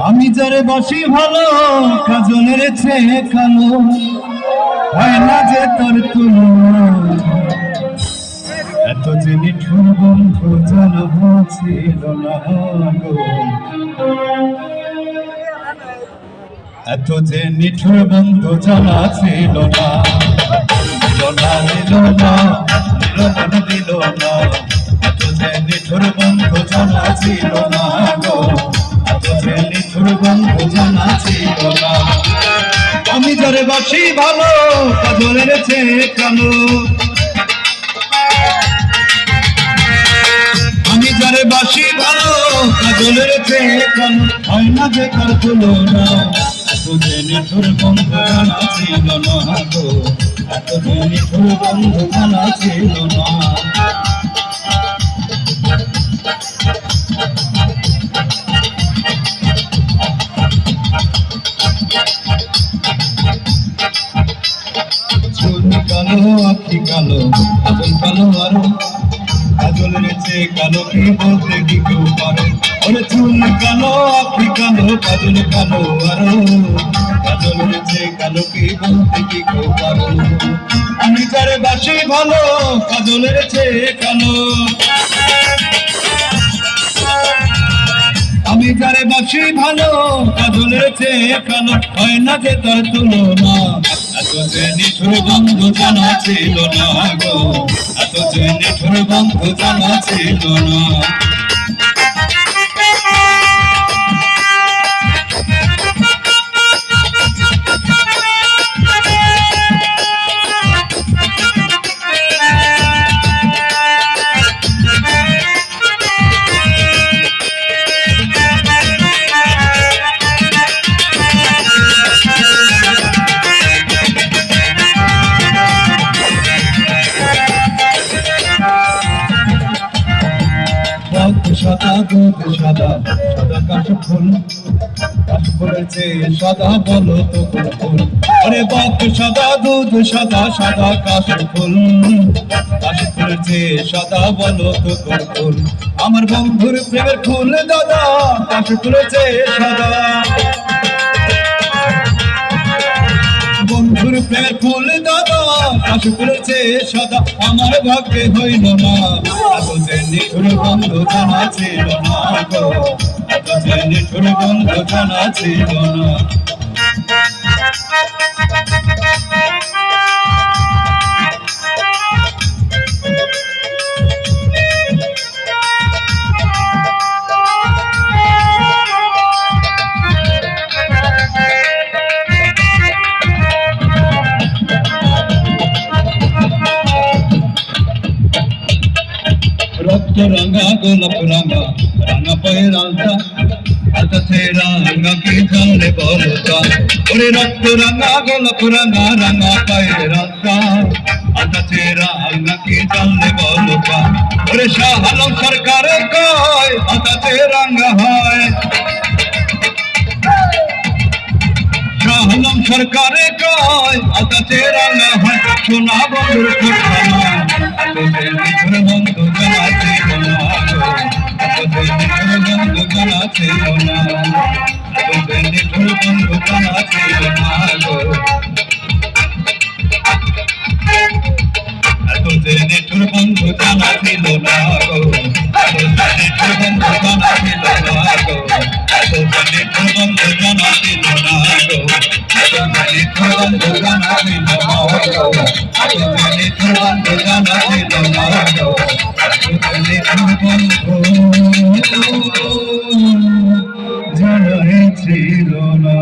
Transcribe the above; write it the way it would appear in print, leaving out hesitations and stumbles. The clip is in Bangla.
আমি যারে বাসি ভালো কাজলের চেয়ে কালো হয় না যে তোর তুলনা এত যে নিঠুর বন্ধু জানা ছিল না গো এত যে নিঠুর বন্ধু জানা ছিল না দিল না দিল না এত যে নিঠুর বন্ধু জানা ছিল না গো এত যে নিঠুর বন্ধু জানা ছিল না আমি যারে বাসি ভালো কাজলের চেয়ে কালো আমি যারে বাসি ভালো কাজলের চেয়ে কালো হয় না যে তার তুলনা এত যে নিঠুর বন্ধু জানা ছিল না গো এত যে নিঠুর বন্ধু জানা ছিল না কালো আখি কালো কাজল কালো আরো কাজলের চেয়ে কালো কি বলতে কি কেউ পারে ওরে চুল কালো আখি কালো কাজল কালো আরো কাজলের চেয়ে কালো কি বলতে কি কেউ পারে আমি যারে বাসি ভালো কাজলের চেয়ে কালো আমি যারে বাসি ভালো কাজলের চেয়ে কালো হয় না যে তার তুলনা এত যে নিঠুর বন্ধু জানা ছিল না গো এত যে নিঠুর বন্ধু জানা ছিল না সাদা দুধ সাদা সাদা কাশফুলের চেয়ে সাদা বলো তো কোন ফুল আরে বাপ সাদা দুধ সাদা সাদা কাশফুলের চেয়ে সাদা বলো তো কোন ফুল আমার বন্ধুর প্রেমের ফুল দাদা কাশফুলের চেয়ে সাদা বন্ধুর প্রেমের ফুল দাদা কাশফুলের চেয়ে সাদা আমার ভাগ্যে হইল না এত যে নিঠুর বন্ধু জানা ছিল না গো এত যে নিঠুর বন্ধু জানা ছিল না रंगा गोलाप रंगा रंगा पैरालता आजा तेरा रंगा की जाने बोलता ओरे रक्त रंगा गोलाप रंगा रंगा पैरालता आजा तेरा रंगा की जाने बोलता ओरे शाह आलम सरकार कोई आजा तेरा रंगा है शाह आलम सरकार कोई आजा तेरा रंगा है सोना बंधुर खुशाना तुझे निठुर बंधु जाना ছিল না গো তুঝে নিঠুর বন্ধু জানা ছিল না তুঝে নিঠুর বন্ধু জানা ছিল না গো তুঝে নিঠুর বন্ধু জানা ছিল না গো তুঝে নিঠুর বন্ধু জানা ছিল না গো তুঝে নিঠুর বন্ধু জানা ছিল না গো তুঝে নিঠুর বন্ধু জানা ছিল না গো তুঝে নিঠুর বন্ধু জানা ছিল না গো জানা ছিল না।